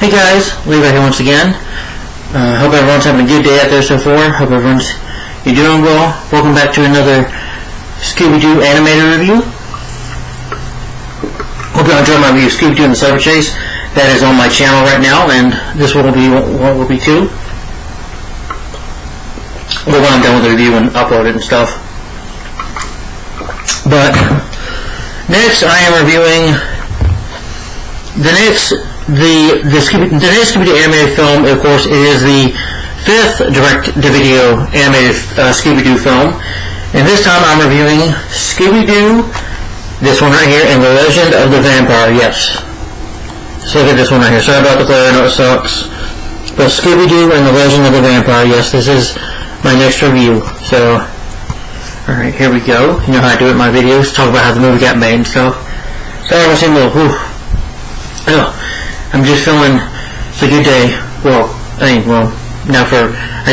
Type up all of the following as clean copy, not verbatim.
Hey guys, Levi here once again. Hope everyone's having a good day out there so far. Hope you're doing well. Welcome back to another Scooby-Doo animated review. Hope you enjoyed my review of Scooby-Doo and the Cyber Chase. That is on my channel right now, and this one will be too. Well, when I'm done with the review and upload it and stuff. But next, I am reviewing the next Scooby-Doo animated film. Of course, it is the 5th direct-to-video animated Scooby-Doo film, and this time I'm reviewing Scooby-Doo, this one right here, and The Legend of the Vampire. Yes, so look at this one right here. Sorry about the glare, I know it sucks, but Scooby-Doo and The Legend of the Vampire. Yes, this is my next review. So, all right, here we go. You know how I do it in my videos, talk about how the movie got made and stuff. Sorry, I'm saying a little. I'm just feeling it's a good day. I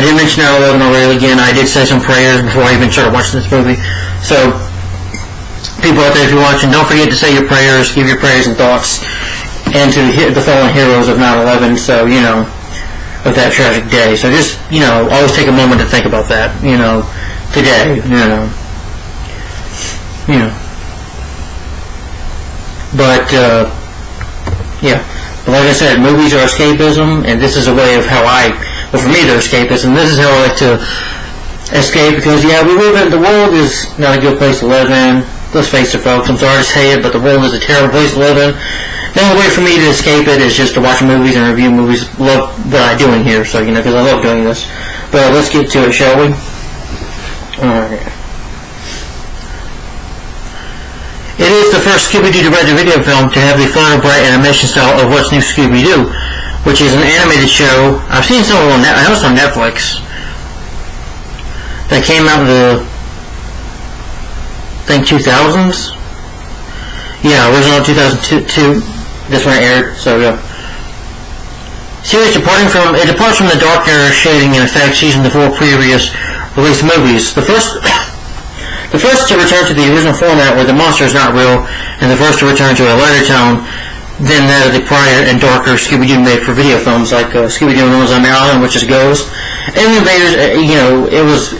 did mention 9/11 already again. I did say some prayers before I even started watching this movie. So, people out there, if you're watching, don't forget to say your prayers, give your prayers and thoughts, and to the fallen heroes of 9/11. So, of that tragic day. So just, always take a moment to think about that, today, But, yeah. But like I said, movies are escapism, and this is a way of how for me they're escapism. This is how I like to escape, because, the world is not a good place to live in. Let's face it, folks, I'm sorry to say it, but the world is a terrible place to live in. The only way for me to escape it is just to watch movies and review movies. Love what I'm doing here, so, because I love doing this. But let's get to it, shall we? Alright. It is the first Scooby-Doo direct-to-video film to have the fun, bright animation style of What's New Scooby-Doo, which is an animated show. I've seen some of them I know it's on Netflix. That came out in the, I think, 2000s? Yeah, original 2002. This one aired, so yeah. Series departs from the darker shading and effects used in the 4 previous released movies. The first to return to the original format where the monster is not real, and the first to return to a lighter tone than that of the prior and darker Scooby-Doo made for video films, like Scooby-Doo and on the Island, which is Ghost. And the Invaders,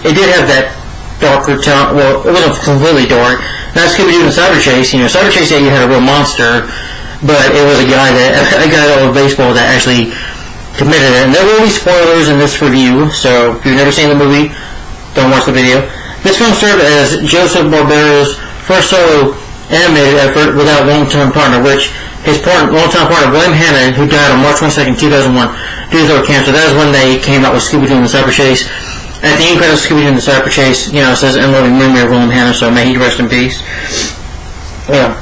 it did have that darker tone. Well, it wasn't completely dark. Not Scooby-Doo and Cyber Chase. Cyber Chase, you had a real monster, but it was a guy that of baseball that actually committed it. And there will be spoilers in this review, so if you've never seen the movie, don't watch the video. This film served as Joseph Barbera's first solo animated effort without a long-term partner, which his long-time partner, William Hanna, who died on March 22nd, 2001, due to throat cancer. That is when they came out with Scooby-Doo and the Cyber Chase. At the end credits of Scooby-Doo and the Cyber Chase, it says "In Loving Memory of William Hanna," so may he rest in peace. Yeah.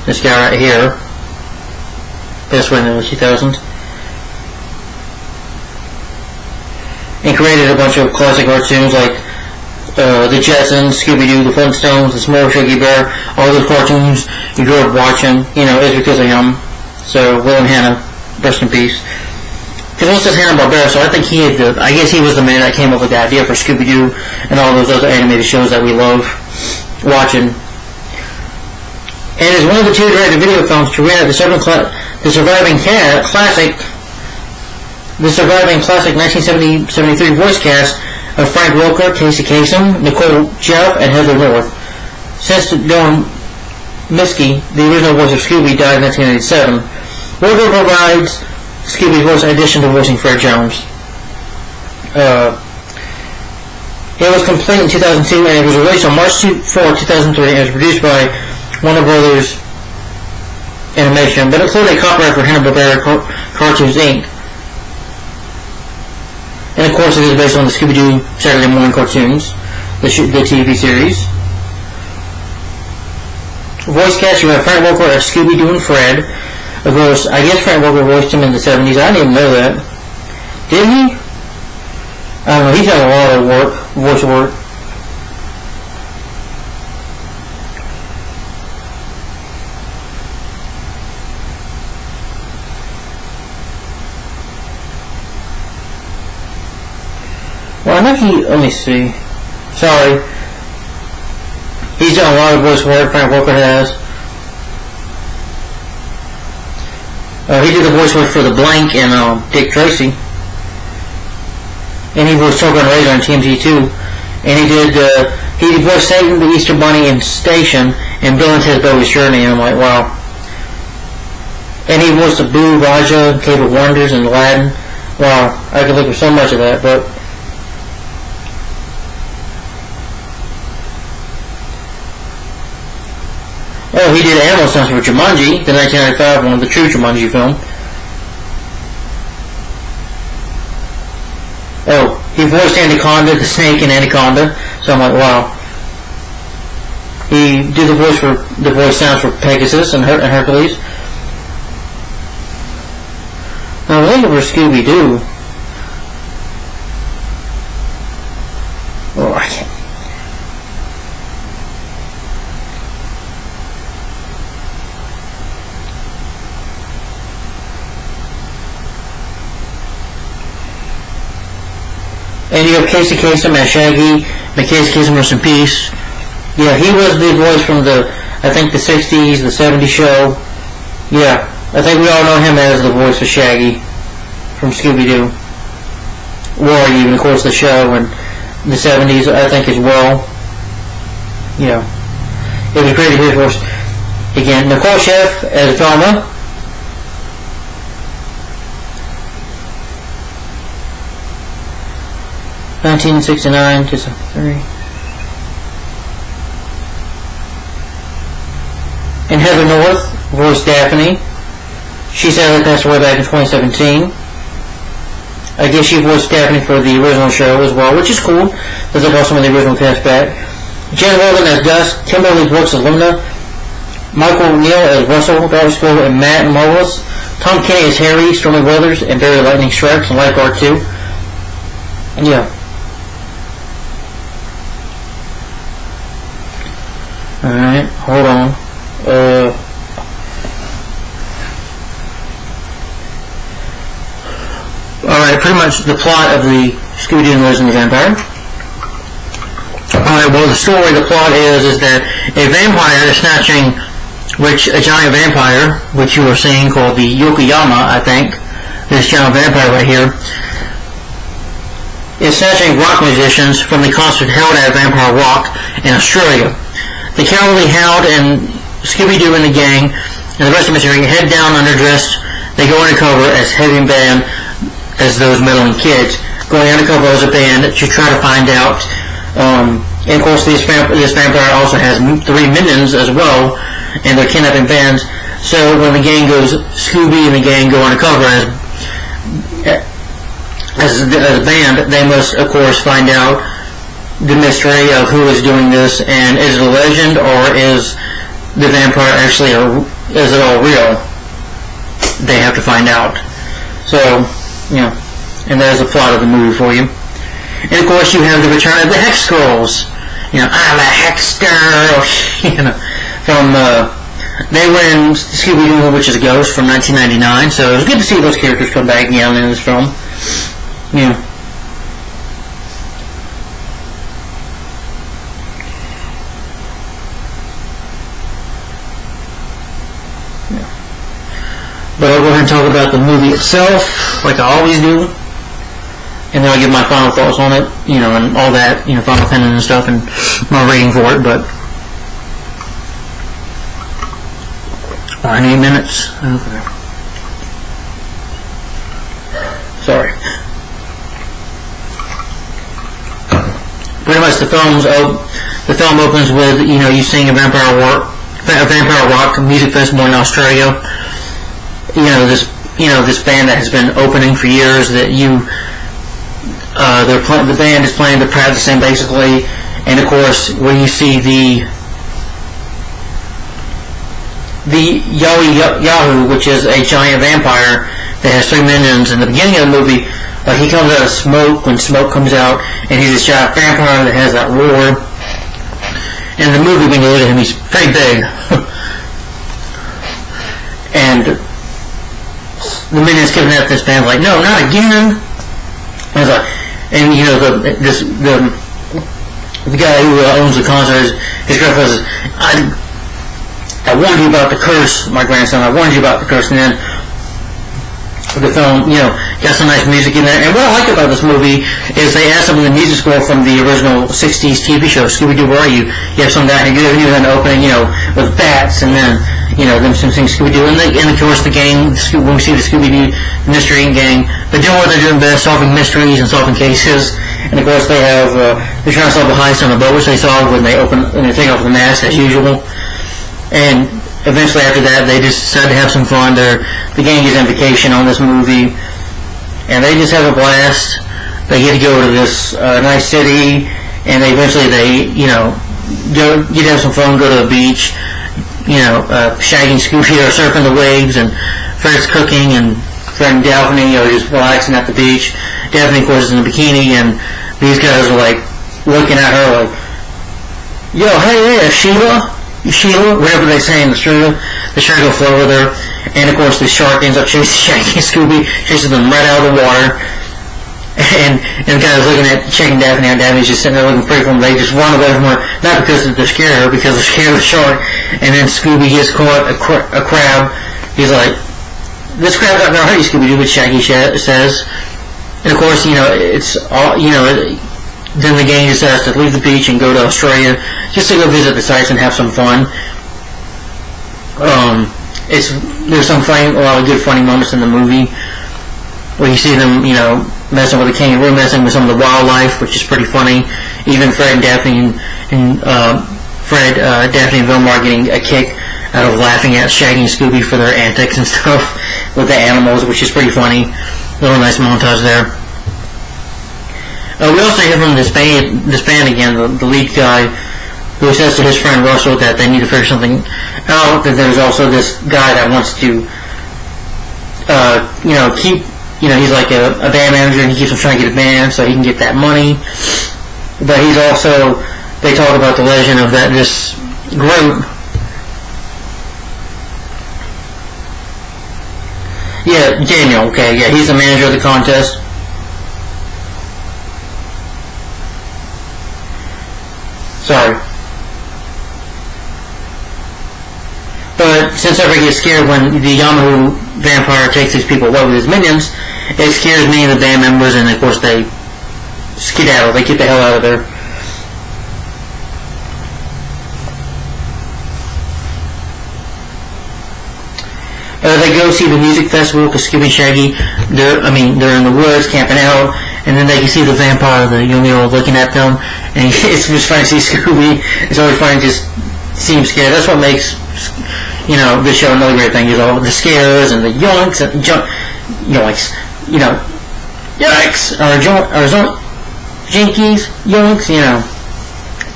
This guy right here. This one in the 2000s. And created a bunch of classic cartoons like the Jetsons, Scooby-Doo, the Flintstones, the Smurf, Shaggy Bear, all those cartoons you grew up watching, it's because of him. So, William Hanna, rest in peace. Because it says Hanna-Barbera, so I think I guess he was the man that came up with the idea for Scooby-Doo and all those other animated shows that we love watching. And is one of the 2 direct-to-video films to reenact the surviving classic 1973 voice cast of Frank Welker, Casey Kasem, Nicole Jeff, and Heather North. Since Don Miskey, the original voice of Scooby, died in 1987, Welker provides Scooby's voice in addition to voicing Fred Jones. It was complete in 2002, and it was released on March 4, 2003, and it was produced by Warner Brothers Animation, but included a copyright for Hanna-Barbera Cartoons, Inc. And of course, it is based on the Scooby-Doo Saturday morning cartoons, the TV series. Voice cast, you have Frank Welker as Scooby-Doo and Fred. Of course, I guess Frank Welker voiced him in the 70s. I didn't even know that. Did he? I don't know. He's done a lot of voice work. Well, I know let me see. Sorry. He's done a lot of voice work, Frank Welker has. He did the voice work for the Blank and Dick Tracy. And he voiced Token Razor on TMZ too. And he voiced Satan the Easter Bunny in Station and Bill and Ted Bowie's Journey. And I'm like, wow. And he voiced the Boo, Raja, Cave of Wonders, and Aladdin. Wow, I could look for so much of that, but oh, he did animal stunts for Jumanji, the 1995 one, the true Jumanji film. Oh, he voiced Anaconda, the snake in Anaconda. So I'm like, wow. He did the voice sounds for Pegasus and Hercules. I was looking for Scooby-Doo. Oh, I can't. And you have Casey Kasem as Shaggy. Casey Kasem, rest in peace. Yeah, he was the voice from I think the 60s, the 70s show. Yeah, I think we all know him as the voice of Shaggy from Scooby-Doo. Or even, of course, the show in the 70s, I think, as well. Yeah. It was great to hear his voice. Again, Nicole Chef as Velma. (1969 to 73). And Heather North voiced Daphne. She sadly passed away back in 2017. I guess she voiced Daphne for the original show as well, which is cool, because they brought some of the original cast back. Jen Weldon as Gus, Kimberly Brooks as Luna, Michael Neal as Russell, Darby School, and Matt Morris, Tom Kenny as Harry, Stormy Weathers, and Barry Lightning Strikes, and Lifeguard 2. Yeah. Alright, hold on. Alright, pretty much the plot of the Scooby-Doo and Legend of the Vampire. Alright, well, the plot is that a vampire is snatching, a giant vampire, which you were seeing called the Yokoyama, I think, this giant vampire right here, is snatching rock musicians from the concert held at Vampire Rock in Australia. The Cowardly Hound and Scooby-Doo and the gang and the rest of the material head down underdressed. They go undercover as heavy band as those meddling kids, going undercover as a band to try to find out. And of course, this vampire also has 3 minions as well, and they're kidnapping bands. So when the gang goes, Scooby and the gang go undercover as a band, they must of course find out the mystery of who is doing this, and is it a legend, or is the vampire actually, is it all real? They have to find out. So, and there's the plot of the movie for you. And of course you have the return of the Hex Girls. I'm a Hexter, from, they were in Scooby-Doo, which is a Ghost from 1999, so it was good to see those characters come back again in this film. Yeah. But I'll go ahead and talk about the movie itself, like I always do. And then I'll give my final thoughts on it, and all that, final opinion and stuff, and my rating for it, but... 8 minutes. Okay. Sorry. Pretty much the film opens with, you seeing a Vampire Rock music festival in Australia. This band that has been opening for years, that the band is playing the Proud to Sing basically, and of course where you see the Yahoo, which is a giant vampire that has 3 minions. In the beginning of the movie, he comes out of smoke when smoke comes out, and he's this giant vampire that has that roar. And in the movie, when you look at him, he's pretty big. And the minions kidnap this band, like, no, not again. And the guy who owns the concert, his girlfriend says, I warned you about the curse, my grandson. I warned you about the curse. And then the film, got some nice music in there. And what I like about this movie is they add some of the music score from the original 60s TV show, Scooby-Doo, Where Are You? You have some guy who gives you an opening, with bats, and then, them sing Scooby-Doo. And of course, the gang, when we see the Scooby-Doo Mystery Gang, they're doing what they're doing best, solving mysteries and solving cases. And of course, they're trying to solve a heist on the boat, which they solve when they take off the mask, as usual. And eventually after that, they just decide to have some fun. The gang is on vacation on this movie, and they just have a blast. They get to go to this nice city, and eventually they get to have some fun, go to the beach, shagging Scooby or surfing the waves, and Fred's cooking, and Fred and Daphne are just relaxing at the beach. Daphne, of course, is in a bikini, and these guys are like looking at her like, "Yo, hey there, Sheila," whatever they say in the show will flow with her. And of course the shark ends up chasing Scooby, chases them right out of the water. And the guy's checking Daphne out. Daphne's just sitting there looking pretty for him. They just run away from her, not because they're scared of her, because they're scared of the shark. And then Scooby gets caught a crab. He's like, "This crab's not gonna hurt you, Scooby-Doo," but Shaggy says. And of course, it's all, then the gang decides to leave the beach and go to Australia just to go visit the sites and have some fun. There's a lot of good funny moments in the movie where you see them, messing with the kangaroo, messing with some of the wildlife, which is pretty funny. Even Fred and Daphne Daphne and Vilma are getting a kick out of laughing at Shaggy and Scooby for their antics and stuff with the animals, which is pretty funny. Little nice montage there. We also hear from this band again, the lead guy, who says to his friend Russell that they need to figure something out, that there's also this guy that wants to, keep, he's like a band manager, and he keeps on trying to get a band so he can get that money. But he's also, they talk about the legend of this group. Yeah, Daniel, okay, yeah, he's the manager of the contest. Sorry. But since everybody gets scared when the Yamahu vampire takes these people away with his minions, it scares me and the band members, and of course they skedaddle. They get the hell out of there. They go see the music festival because Scooby and Shaggy, they're in the woods camping out, and then they can see the vampire, the Yumio, looking at them, and it's just funny to see Scooby. It's always funny to just see him scared. That's what makes, this show another great thing, is all the scares and the yoinks and yoinks, yikes, or jinkies, yoinks,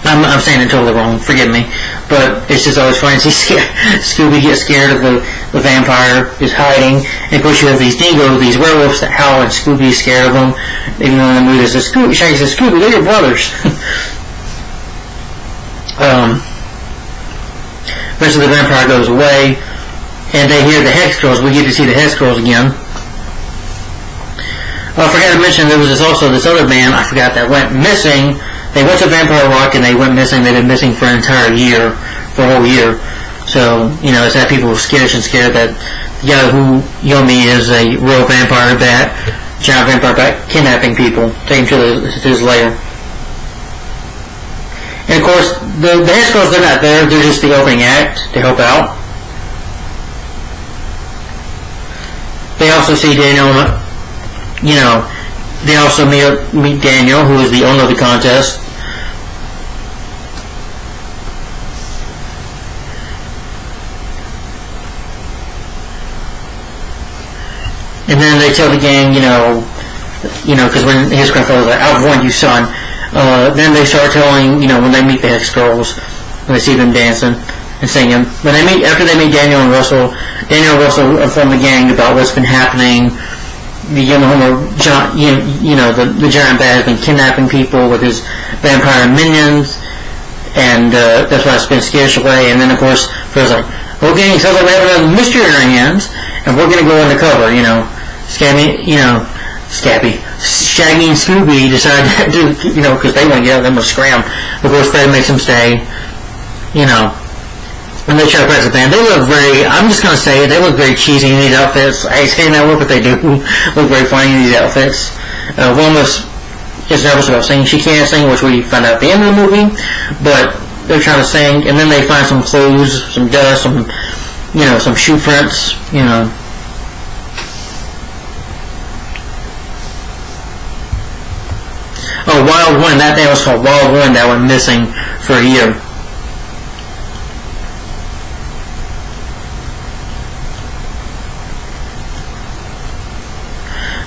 I'm saying it totally wrong, forgive me, but it's just always funny to see Scooby get scared of the vampire is hiding, and of course you have these these werewolves that howl, and Scooby is scared of them, even though in the movie says, Shaggy says, "Scooby, they're your brothers." Eventually the vampire goes away, and they hear the Hex Girls. We get to see the Hex Girls again. I forgot to mention there was also this other band, I forgot, that went missing. They went to Vampire Rock and they went missing. They've been missing for an entire year, for a whole year. So, it's that people were scared that the guy who Yomi is a real vampire bat, giant vampire bat, kidnapping people, taking them to his lair. And of course, the Hex Girls, they're not there. They're just the opening act to help out. They also see Daniel, they also meet Daniel, who is the owner of the contest. And then they tell the gang, because when his grandfather's like, "I've warned you, son." Then they start telling, when they meet the Hex Girls, when they see them dancing and singing. After they meet Daniel and Russell inform the gang about what's been happening. The the giant bat has been kidnapping people with his vampire minions, and that's why it's been scared away. And then of course, Fred's like, "Okay, so we have another mystery in our hands, and we're gonna go undercover." Shaggy and Scooby decide to do, because they want to get out, they must scram. Of course, Fred makes them stay, And they try to practice the band. They look very, I'm just going to say it, they look very cheesy in these outfits. I hate saying that word, but they do look very funny in these outfits. One was just nervous about singing. She can't sing, which we find out at the end of the movie, but they're trying to sing, and then they find some clues, some dust, some shoe prints, Oh, Wild Wind, that band was called Wild Wind, that went missing for a year.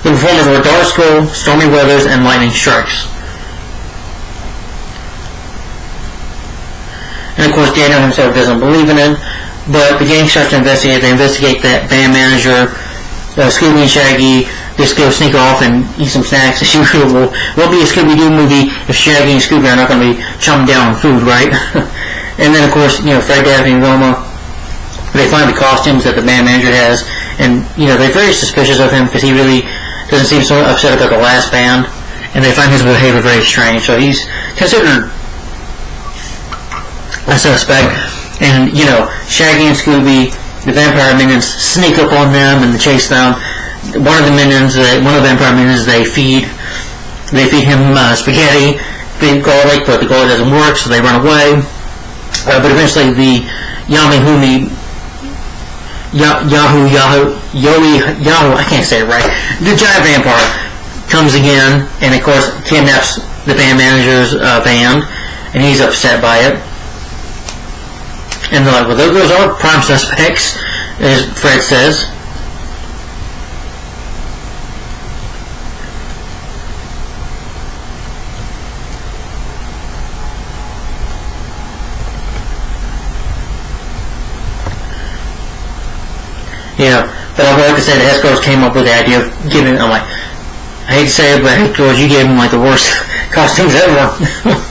The performers were Dark Skull, Stormy Weathers, and Lightning Strikes. And of course, Daniel himself doesn't believe in it, but the gang starts to investigate. They investigate that band manager, Scooby and Shaggy, just go sneak off and eat some snacks. As usual, won't be a Scooby-Doo movie if Shaggy and Scooby are not going to be chomping down on food, right? And then, of course, Fred, Daphne, and Wilma, they find the costumes that the band manager has, and, they're very suspicious of him because he really doesn't seem so upset about the last band, and they find his behavior very strange, so he's considered a suspect. And, Shaggy and Scooby, the vampire minions, sneak up on them and chase them. One of the vampire minions, they feed him spaghetti, big garlic, but the garlic doesn't work, so they run away. But eventually the Yahoo, I can't say it right. The giant vampire comes again, and of course kidnaps the band manager's band, and he's upset by it. And they're like, well, those are prime suspects, as Fred says. But I would like to say the Hess girls came up with the idea of giving, I hate to say it, but Hess girls, you gave them the worst costumes ever.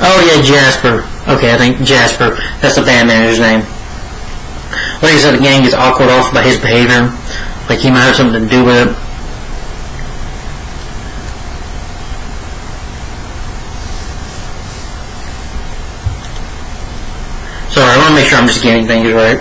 Oh yeah, Jasper. Okay, I think Jasper. That's the band manager's name. Like I said, the gang gets awkward off by his behavior. Like he might have something to do with it. Sorry, I want to make sure I'm just getting things right.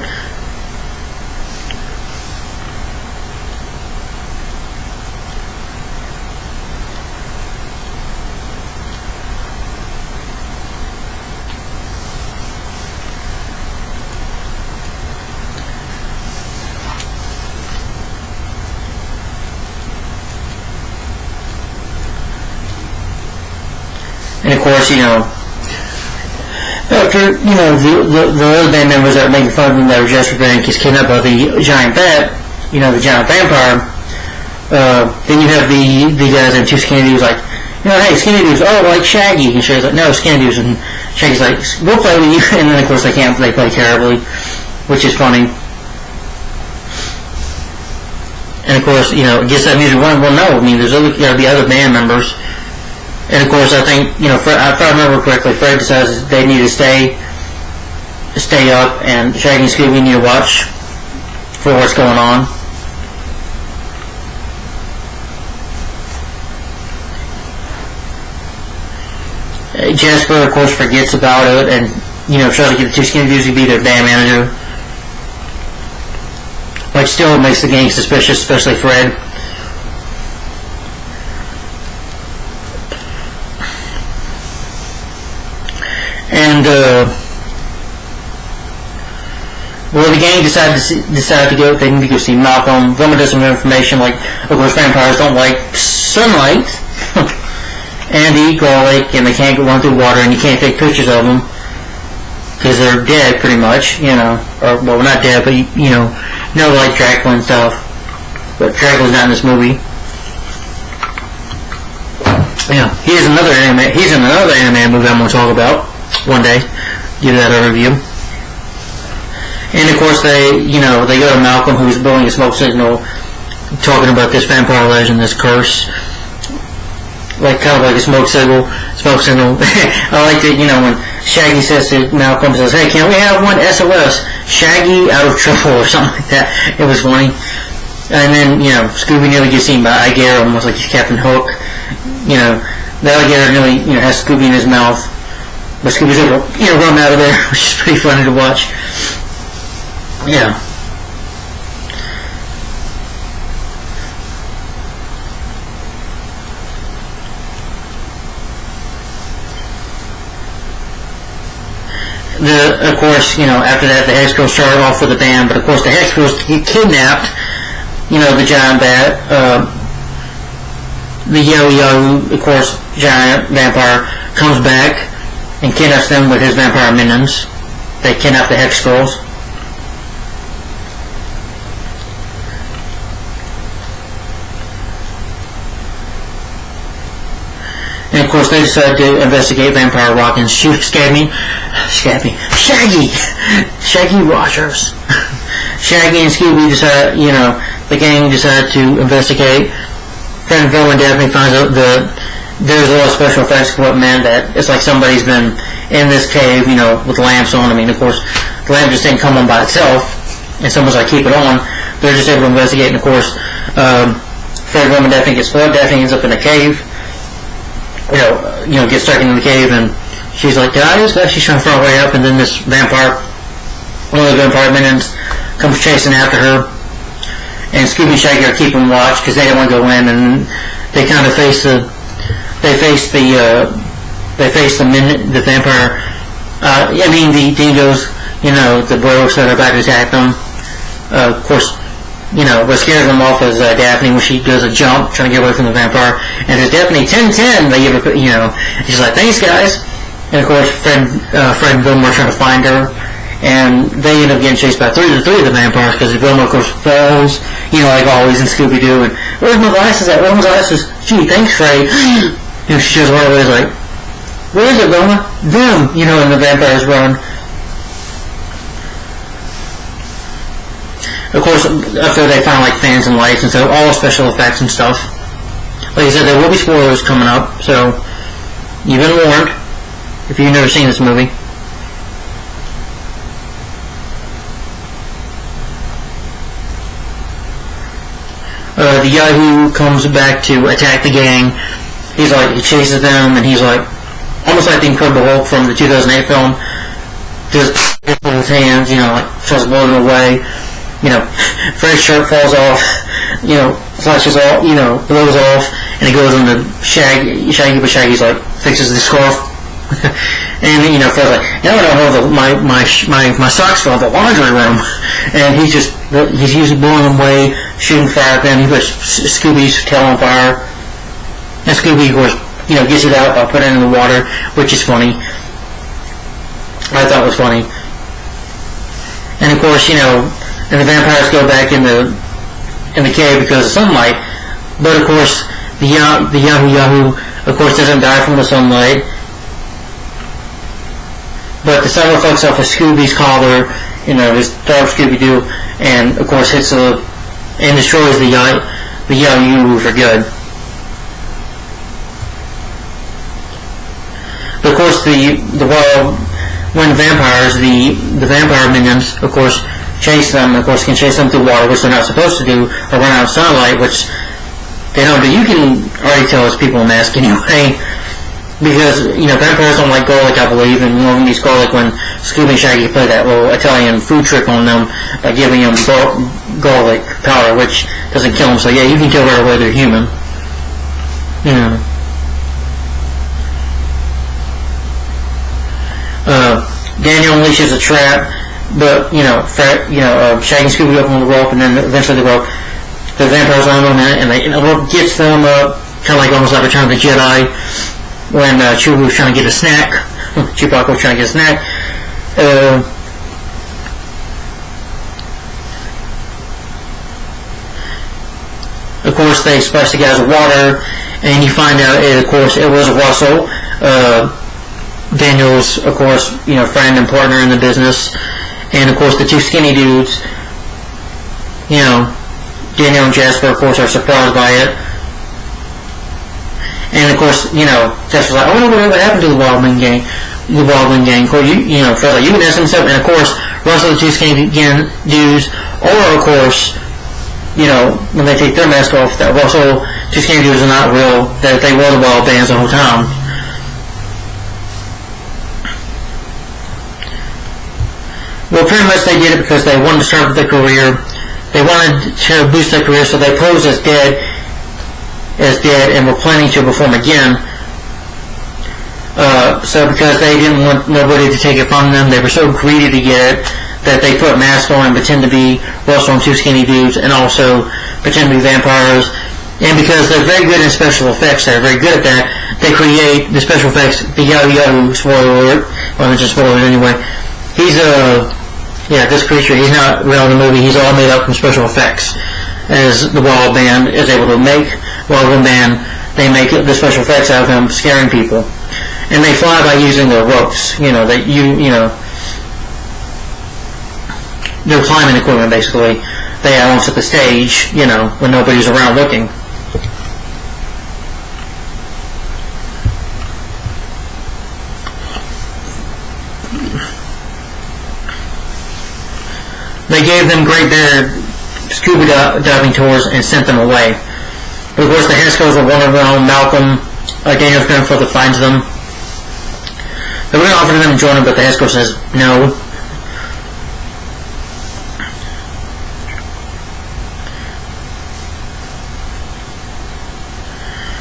And of course, after, the other band members that were making fun of him that were just preparing his kidnapped by the giant bat, the giant vampire, then you have the guys and two skinny dudes like, hey, skinny dudes, oh, like Shaggy. And Shaggy's like, no, skinny dudes. And Shaggy's like, we'll play with you. And then, of course, they can't, they play terribly, which is funny. And of course, gets that music running. Well, no, there's got to be other band members. And of course, I think, if I remember correctly, Fred decides they need to stay up, and Shaggy and Scooby need to watch for what's going on. Jasper, of course, forgets about it, and tries to get the two skinny dudes to be their band manager. But still, it makes the gang suspicious, especially Fred. And the gang decided to go. They need to go see Malcolm. Velma does some information, like, of course, vampires don't like sunlight, and they eat garlic, and they can't run through water, and you can't take pictures of them because they're dead, pretty much. Or well, not dead, but like Dracula and stuff. But Dracula's not in this movie. He's in another anime movie I'm going to talk about one day. Give that a review. And of course they go to Malcolm, who's building a smoke signal, talking about this vampire legend, this curse. like kind of like a smoke signal. I like that, when Shaggy says to Malcolm, says, "Hey, can we have one SOS? Shaggy out of trouble," or something like that. It was funny. And then, Scooby nearly gets eaten by alligator, almost like he's Captain Hook. The alligator nearly, has Scooby in his mouth. But Scooby's able to, run out of there, which is pretty funny to watch. Yeah. Of course, after that, the Hex Girls started off with a band, but of course the Hex Girls get kidnapped. The giant bat, the Yahoo, of course, giant vampire, comes back and kidnaps them with his vampire minions. They kidnap the Hex Girls. And of course they decide to investigate Vampire Rock and shoot Shaggy Rogers. Shaggy and Scooby decide, the gang decide to investigate. Friend Phil and Daphne finds out that there's a lot of special effects equipment, that it's like somebody's been in this cave, with lamps on. I mean, of course, the lamp just didn't come on by itself, and someone's like, keep it on. They're just able to investigate, and of course, Fred, Phil, and Daphne get split. Daphne ends up in a cave. Gets stuck in the cave, and she's like, guys, she's trying to find her way up, and then this vampire, one of the vampire minions, comes chasing after her, and Scooby and Shaggy are keeping watch because they don't want to go in, and they kind of face the vampire, the dingoes, the bros that are about to attack them. Of course, what scares them off is Daphne when she does a jump trying to get away from the vampire, and says, Daphne, 10-10, they give her, she's like, thanks guys. And of course Fred and Vilma are trying to find her, and they end up getting chased by three of the vampires, because Vilma of course falls, like always in Scooby-Doo, and where's my glasses at? Where's my glasses? Gee, thanks Freddy. She just one away, like, where is it, Vilma? Them, and the vampires run. Of course, after they find fans and lights and stuff, all special effects and stuff. Like I said, there will be spoilers coming up, so you've been warned if you've never seen this movie. The Yahoo comes back to attack the gang. He chases them, and he's almost like the Incredible Hulk from the 2008 film. Just with his hands, tries to blow them away. Fred's shirt falls off, flashes off, blows off, and it goes into Shaggy, but Shaggy's fixes the scarf. And, Fred's like, now I don't know, my socks from the laundry room. And he's usually blowing them away, shooting fire at them. He puts Scooby's tail on fire. And Scooby, of course, gets it out, put it in the water, which is funny. I thought it was funny. And of course, and the vampires go back in the cave because of sunlight. But of course, the Yahoo, of course, doesn't die from the sunlight. But the sun reflects off of Scooby's collar, his dark Scooby-Doo, and of course hits and destroys the Yahoo for good. But of course, when vampires, the vampire minions, of course, chase them, of course, can chase them through water, which they're not supposed to do, or run out of sunlight, which they don't do. You can already tell it's people in masks anyway, because, vampires don't like garlic, I believe, and one of them eats garlic when Scooby and Shaggy play that little Italian food trick on them by giving them garlic powder, which doesn't kill them, so yeah, you can tell right away they're human. Daniel unleashes a trap, but, Shaggy and Scooby open the rope, and then eventually the vampires on them, and the rope gets them up, kind of almost like Return of the Jedi, when Chewbacca was trying to get a snack. Of course, they splash the guys with water, and you find out, of course, it was Russell, Daniel's, of course, friend and partner in the business, and of course the two skinny dudes, Daniel and Jasper, of course, are surprised by it, And of course, Tess was like, "I wonder whatever happened to the Wildman gang." The Wildman gang. Of course, Fred's like, "You can ask him stuff." And of course, Russell the Two Skinny Dudes, or of course, when they take their mask off, that Russell Two Skinny Dudes are not real. That they were the Wild Bands the whole time. Well, pretty much they did it because they wanted to start their career. They wanted to boost their career, so they posed as dead, and were planning to perform again. So because they didn't want nobody to take it from them, they were so greedy to get it that they put masks on and pretend to be Russell and Two Skinny Dudes, and also pretend to be vampires. And because they're very good in special effects, they're very good at that, they create the special effects. The Yo-Yo, spoiler alert, well, I'm just spoiler anyway. He's this creature, he's not real in the movie, he's all made up from special effects. As the Wild Band is able to make Wild Band, they make the special effects out of him scaring people. And they fly by using their ropes, their climbing equipment basically. They add onto the stage, when nobody's around looking. They gave them great big scuba diving tours and sent them away. But of course the Haskell's are one of their own. Malcolm, Daniel's grandfather, finds them. They were going to offer them to join him, but the Haskell says no.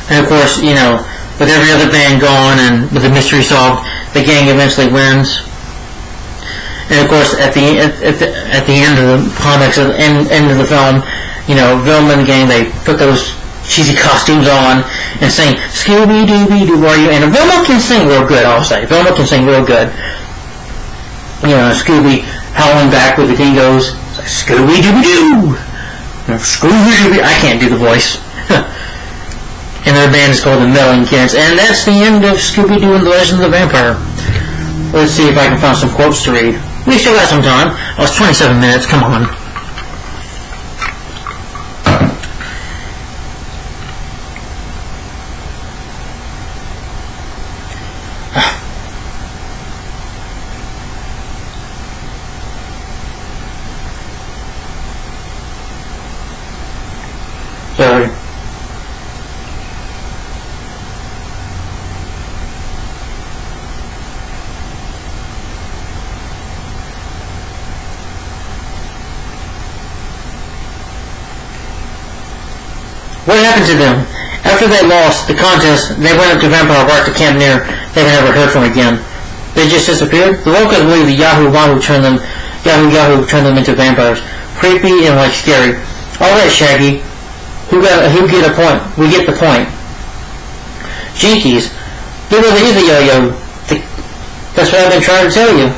And of course, with every other band gone and with the mystery solved, the gang eventually wins. And of course, at the end of the climax, of the end of the film, Velma and the gang, they put those cheesy costumes on and sing Scooby-Doo, are you? And Velma can sing real good, I'll say. Velma can sing real good. Scooby howling back with the dingoes, like, Scooby-Doo, Scooby-Doo. I can't do the voice. And their band is called the Melon Kids. And that's the end of Scooby-Doo and the Legend of the Vampire. Let's see if I can find some quotes to read. We still got some time. Oh, it's 27 minutes. Come on. Sorry. What happened to them? After they lost the contest, they went up to Vampire Park to camp near. They never heard from again. They just disappeared. The locals believe the Yahoo turned them into vampires. Creepy and like scary. All right, Shaggy. Who get a point? We get the point. Jinkies. He really is a yo-yo. That's what I've been trying to tell you.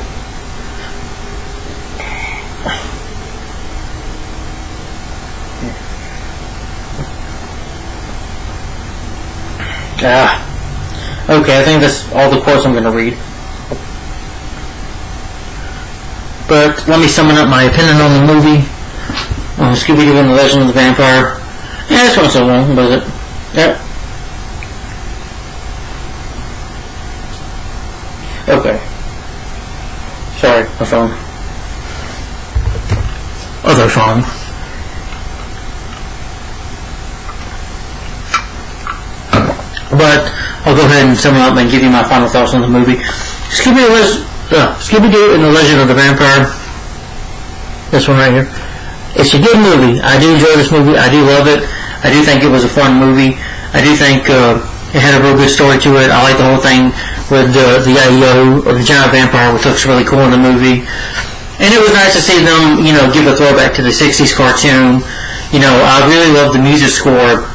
Okay, I think that's all the quotes I'm going to read. But let me sum up my opinion on the movie. Scooby-Doo and the Legend of the Vampire. Yeah, this wasn't so long, was it? Yeah. Okay. Sorry, my phone. Other phone. But I'll go ahead and sum it up and give you my final thoughts on the movie. Scooby-Doo and the Legend of the Vampire. This one right here. It's a good movie. I do enjoy this movie. I do love it. I do think it was a fun movie. I do think it had a real good story to it. I like the whole thing with the Yahoo or the giant vampire, which looks really cool in the movie. And it was nice to see them, give a throwback to the 60s cartoon. I really love the music score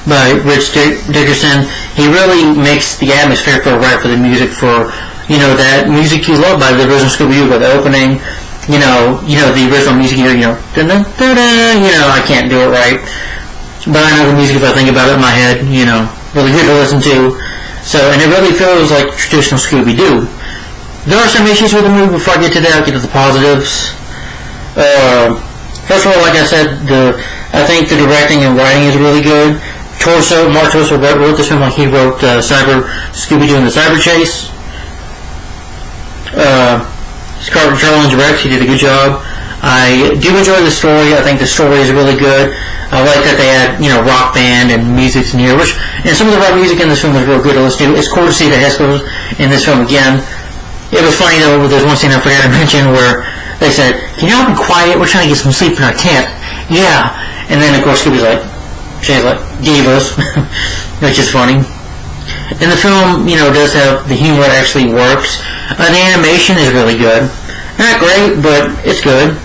by Rich Dickerson. He really makes the atmosphere feel right for the music, for that music you love by the original Scooby-Doo, by the opening. The original music here, I can't do it right. But I know the music if I think about it in my head, really good to listen to. So, and it really feels like traditional Scooby-Doo. There are some issues with the movie. Before I get to that, I'll get to the positives. First of all, like I said, I think the directing and writing is really good. Mark Torso wrote this film like he wrote Scooby-Doo and the Cyber Chase. Scarlett Jones directs. He did a good job. I do enjoy the story. I think the story is really good. I like that they had, rock band and music's in here, and some of the rock music in this film is real good to listen to. It's cool to see the Heskels in this film again. It was funny though, there's one scene I forgot to mention where they said, "Can y'all be quiet? We're trying to get some sleep in our tent." Yeah. And then of course Scooby's like, she's like, "Divas," which is funny. And the film, does have the humor actually works. The animation is really good. Not great, but it's good.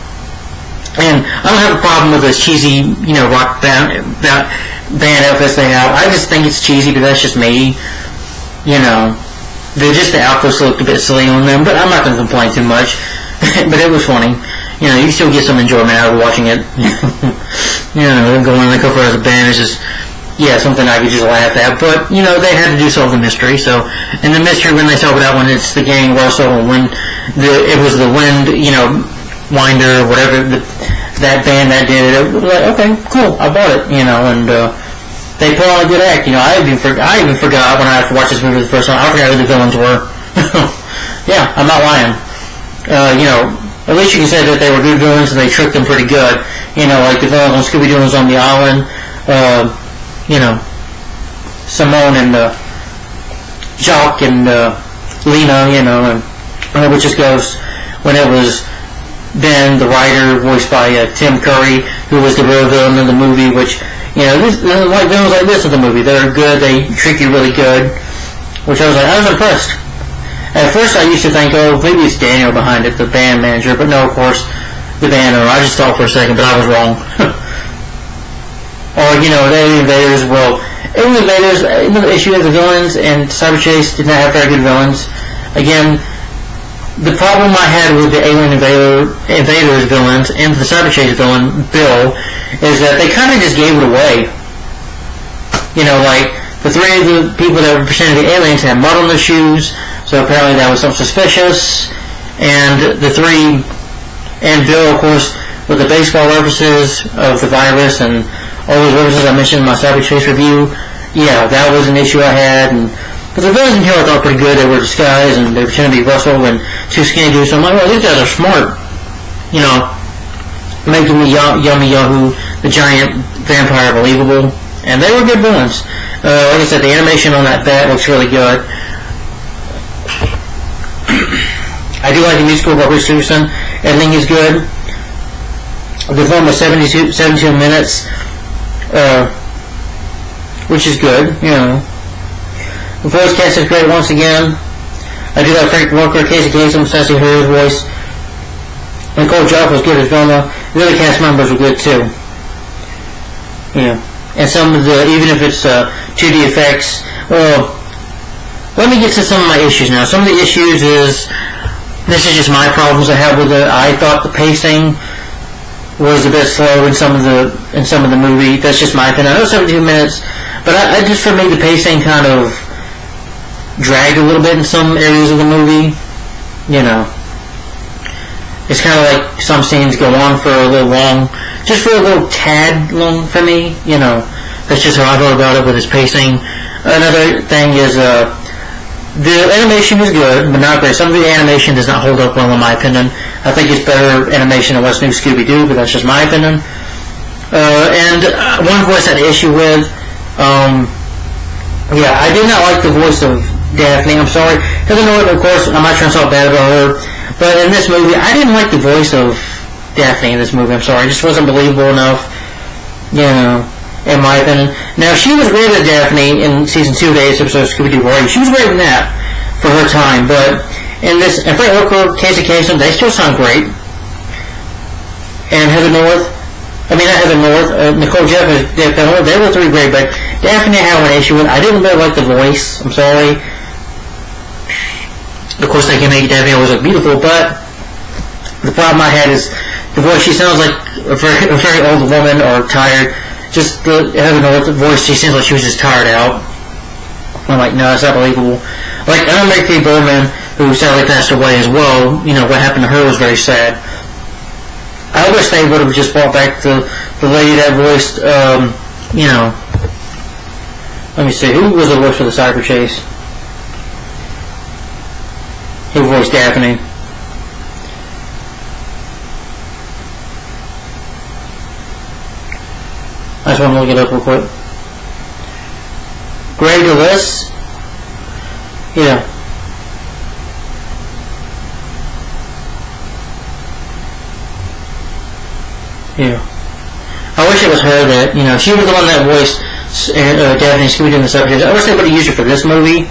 And I don't have a problem with those cheesy, rock band outfits they have. I just think it's cheesy, but that's just me. The outfits looked a bit silly on them, but I'm not going to complain too much. But it was funny. You still get some enjoyment out of watching it. Them going undercover as a band is just, something I could just laugh at. But, they had to do solve the mystery. So, and the mystery when they solve it out when it's the gang Russell and when it was the Wind, Winder, whatever, that band that did it, was like, okay, cool, I bought it, and they put on a good act. I even forgot when I watched this movie the first time, I forgot who the villains were. Yeah, I'm not lying. At least you can say that they were good villains and they tricked them pretty good. Like the villains on Scooby-Doo was on the island, Simone and Jock and Lena, and which just goes when it was Ben, the writer, voiced by Tim Curry, who was the real villain in the movie, which, like villains like this in the movie, they're good, they treat you really good, which I was impressed. At first I used to think, oh, maybe it's Daniel behind it, the band manager, but no, of course, the band owner. I just thought for a second, but I was wrong. Or, the Alien Invaders, Alien Invaders, the issue of the villains, and Cyber Chase did not have very good villains. Again, the problem I had with the Alien Invaders villains and the Cyber Chase villain, Bill, is that they kind of just gave it away. Like, the three of the people that represented the aliens had mud on their shoes, so apparently that was something suspicious. And the three, and Bill, of course, with the baseball references of the virus and all those references I mentioned in my Cyber Chase review, that was an issue I had. And because the villains in here I thought pretty good. They were disguised and they pretended to be Russell and two skinny dudes. So I'm like, well, these guys are smart. Making the Yummy Yahoo, the giant vampire, believable. And they were good villains. Like I said, the animation on that bat looks really good. I do like the musical by Bruce Dickinson. Everything is good. The film was 72 minutes, which is good, The voice cast is great once again. I do like Frank Walker, Casey Kasem, Sassy Harry's voice. Nicole Joff was good as Velma. The other cast members were good too. And some of even if it's 2D effects, let me get to some of my issues now. Some of the issues this is just my problems I have with it. I thought the pacing was a bit slow in some of the movie. That's just my opinion. I know 72 minutes, but I just, for me, the pacing kind of dragged a little bit in some areas of the movie. It's kind of like some scenes go on for a little long, just for a little tad long for me. That's just how I felt about it with its pacing. Another thing is the animation is good, but not great. Some of the animation does not hold up well in my opinion. I think it's better animation than what's new Scooby-Doo, but that's just my opinion. And one voice I had an issue with, I did not like the voice of Daphne. I'm sorry. Because I know, of course, I'm not trying to talk bad about her, but in this movie, I didn't like the voice of Daphne in this movie. I'm sorry. It just wasn't believable enough, in my opinion. Now, she was great at Daphne in season 2 of the 8th episode of Scooby-Doo Warrior. She was great in that for her time, but in this, and Frank Walker, Casey Kasem, they still sound great. And Heather North, Nicole Jeff, they were three great, but Daphne I had one issue with. I didn't really like the voice. I'm sorry. Of course, they can make Daphne always look beautiful, but the problem I had is the voice. She sounds like a very old woman or tired. Just Heather North, the voice, she seems like she was just tired out. I'm like, no, it's not believable. Like, Ellen McPhee Berman, who sadly passed away as well, what happened to her was very sad. I wish they would have just brought back the lady that voiced, Let me see, who was the voice for the Cyber Chase? Who voiced Daphne? I just want to look it up real quick. Greg DeLis? Yeah. Yeah. I wish it was her that, she was the one that voiced Daphne Scooby-Doo in the Cyber Chase. I wish they would have used her for this movie.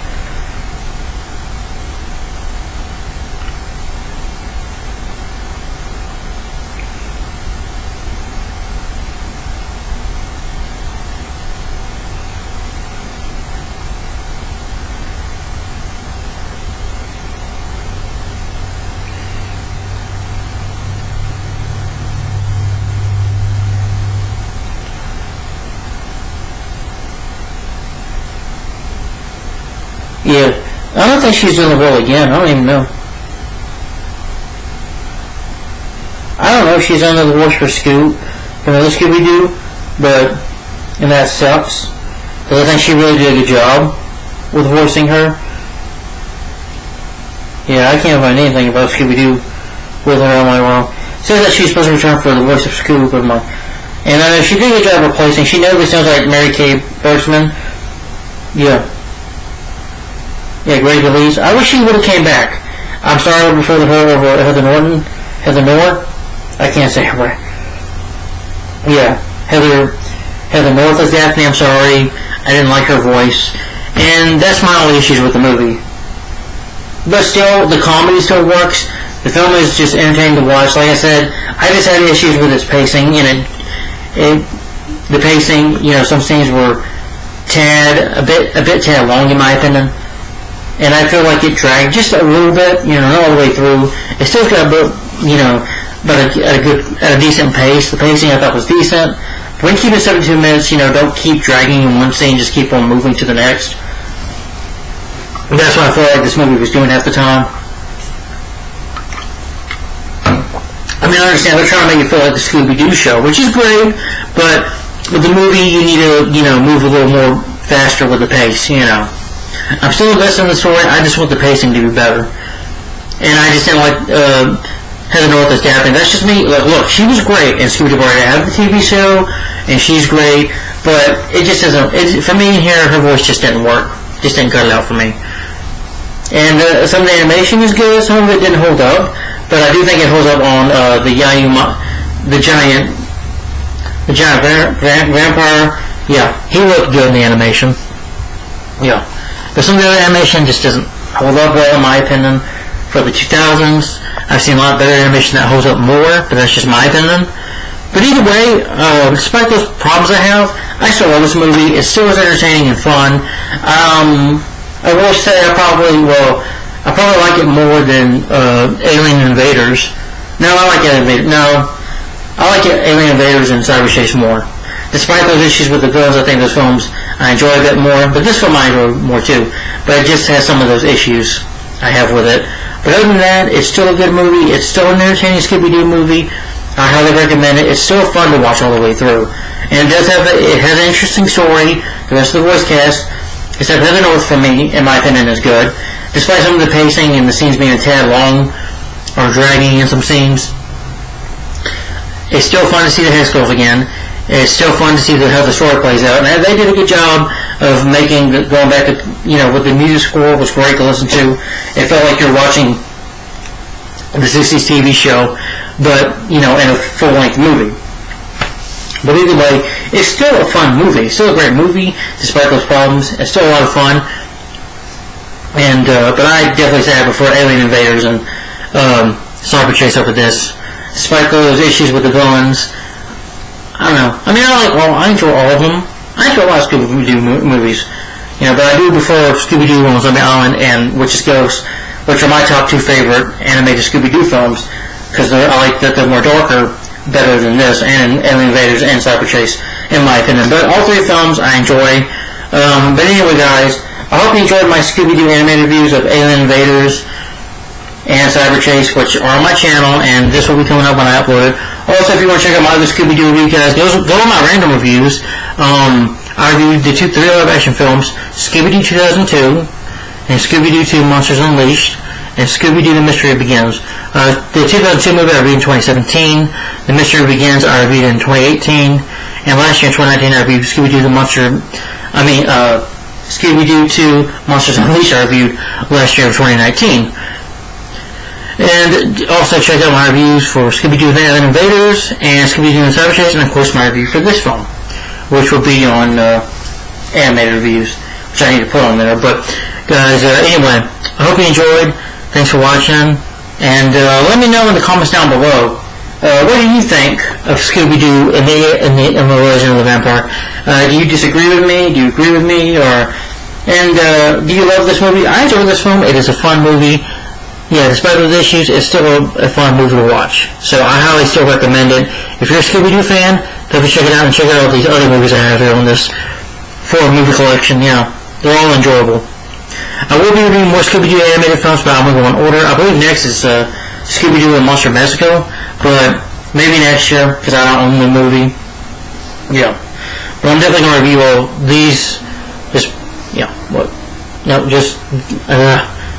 Yeah, I don't think she's doing the role again. I don't even know. I don't know if she's under the voice for another Scooby-Doo, and that sucks. Because I think she really did a good job with voicing her. Yeah, I can't find anything about Scooby-Doo with her. Am I wrong? It says that she's supposed to return for the voice of Scoob, and I know she did a good job replacing. She never sounds like Mary Kay Bertzman. Yeah. Yeah, Greg DeLise. I wish she would have came back. I'm sorry I referred to her over Heather North. I can't say her right. Yeah, Heather North as Daphne. I'm sorry. I didn't like her voice. And that's my only issues with the movie. But still, the comedy still works. The film is just entertaining to watch. Like I said, I just had issues with its pacing. And the pacing, some scenes were a bit long in my opinion. And I feel like it dragged just a little bit, not all the way through. It still got a bit, but at a decent pace. The pacing I thought was decent. But when you keep it 72 minutes, don't keep dragging in one scene, just keep on moving to the next. And that's what I feel like this movie was doing half the time. I mean, I understand they're trying to make it feel like the Scooby-Doo show, which is great, but with the movie you need to, move a little more faster with the pace, I'm still invested in the story. I just want the pacing to be better. And I just didn't like Heather North as Daphne. That's just me. Look, she was great in Scooby-Doo. I have the TV show, and she's great. But it just doesn't. For me here, her voice just didn't work. Just didn't cut it out for me. And some of the animation is good. Some of it didn't hold up. But I do think it holds up on the giant vampire. Yeah, he looked good in the animation. Yeah. But some of the other animation just doesn't hold up well, in my opinion, for the 2000s. I've seen a lot better animation that holds up more, but that's just my opinion. But either way, despite those problems I have, I still love this movie. It still is entertaining and fun. I will say I probably like it more than Alien Invaders. No, I like Alien Invaders and Cyber Chase more. Despite those issues with the villains, I think those films I enjoy a bit more, but this film I enjoy more too. But it just has some of those issues I have with it. But other than that, it's still a good movie. It's still an entertaining Scooby-Doo movie. I highly recommend it. It's still fun to watch all the way through. And it has an interesting story. The rest of the voice cast, except Heather North for me, in my opinion, is good. Despite some of the pacing and the scenes being a tad long or dragging in some scenes, it's still fun to see the Haskell's again. It's still fun to see how the story plays out, and they did a good job of going back to, with the music score was great to listen to. It felt like you're watching the 60s TV show, but, in a full-length movie. But either way, it's still a fun movie. It's still a great movie, despite those problems. It's still a lot of fun. And, but I definitely say I prefer Alien Invaders and, Cyber Chase over this. Despite those issues with the villains, I don't know. I mean, I enjoy all of them. I enjoy a lot of Scooby-Doo movies. But I do prefer Scooby-Doo ones on the Island and Witch's Ghost, which are my top two favorite animated Scooby-Doo films, because I like that they're more darker, better than this, and Alien Invaders and Cyber Chase, in my opinion. But all three films I enjoy. But anyway, guys, I hope you enjoyed my Scooby-Doo animated reviews of Alien Invaders and Cyber Chase, which are on my channel, and this will be coming up when I upload it. Also, if you want to check out my other Scooby-Doo review, guys, go on my random reviews. I reviewed the three live-action films, Scooby-Doo 2002, and Scooby-Doo 2 Monsters Unleashed, and Scooby-Doo The Mystery Begins. The 2002 movie I reviewed in 2017, The Mystery Begins I reviewed in 2018, and last year in 2019 I reviewed Scooby-Doo 2 Monsters Unleashed I reviewed last year in 2019. And also check out my reviews for Scooby-Doo The Alien Invaders and Scooby-Doo and Cyber Chase, and of course my review for this film, which will be on animated reviews, which I need to put on there. But guys, anyway, I hope you enjoyed. Thanks for watching, and let me know in the comments down below. What do you think of Scooby-Doo and the Legend of the Vampire? Do you disagree with me? Do you agree with me? Do you love this movie? I enjoy this film. It is a fun movie. Yeah, despite those issues, it's still a fun movie to watch. So I highly still recommend it. If you're a Scooby-Doo fan, definitely check it out, and check out all these other movies I have here on this 4-movie collection. Yeah, they're all enjoyable. I will be reviewing more Scooby-Doo animated films, but I'm going to go in order. I believe next is Scooby-Doo and Monster Mexico, but maybe next year, because I don't own the movie. Yeah. But I'm definitely going to review all these.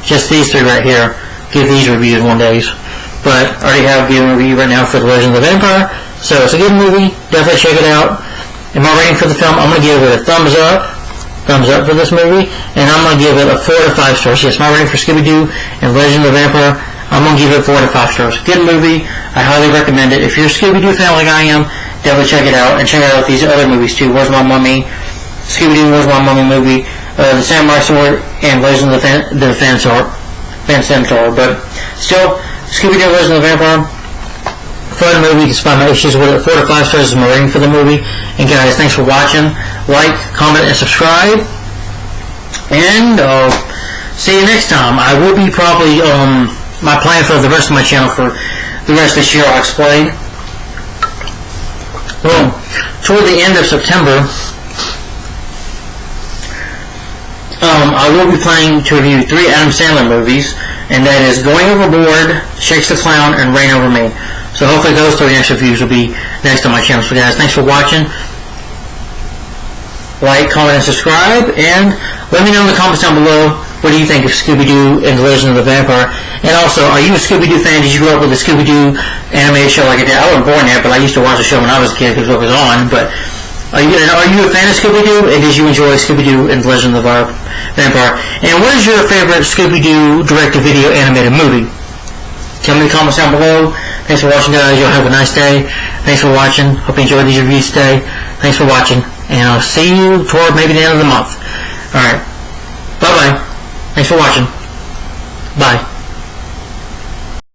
Just these three right here. Give these reviews one day. But I already have given a review right now for The Legend of the Vampire. So it's a good movie. Definitely check it out. And my rating for the film, I'm going to give it a thumbs up. Thumbs up for this movie. And I'm going to give it a 4 to 5 stars. Yes, my rating for Scooby-Doo and Legend of the Vampire, I'm going to give it 4 to 5 stars. Good movie. I highly recommend it. If you're a Scooby-Doo fan like I am, definitely check it out. And check out these other movies too. Where's My Mummy? Scooby-Doo, Where's My Mummy movie. The Samurai Sword, and Legend of the Centaur. But still, Scooby-Doo, Legend of the Vampire, fun movie despite my issues with it. 4 to 5 stars is my rating for the movie. And guys, thanks for watching. Like, comment, and subscribe. And see you next time. I will be probably my plan for the rest of my channel for the rest of this year, I'll explain. Well, toward the end of September, I will be planning to review 3 Adam Sandler movies, and that is Going Overboard, Shakes the Clown, and Reign Over Me. So hopefully those 3 next reviews will be next on my channel. So guys, thanks for watching. Like, comment, and subscribe, and let me know in the comments down below, what do you think of Scooby-Doo and The Legend of the Vampire? And also, are you a Scooby-Doo fan? Did you grow up with a Scooby-Doo animated show like I did? I wasn't born yet, but I used to watch the show when I was a kid because it was on. But are you a fan of Scooby-Doo? And did you enjoy Scooby-Doo and The Legend of the Vampire? And what is your favorite Scooby-Doo direct-to-video animated movie? Tell me in the comments down below. Thanks for watching, guys. Y'all have a nice day. Thanks for watching. Hope you enjoyed these reviews today. Thanks for watching. And I'll see you toward maybe the end of the month. Alright. Bye-bye. Thanks for watching. Bye.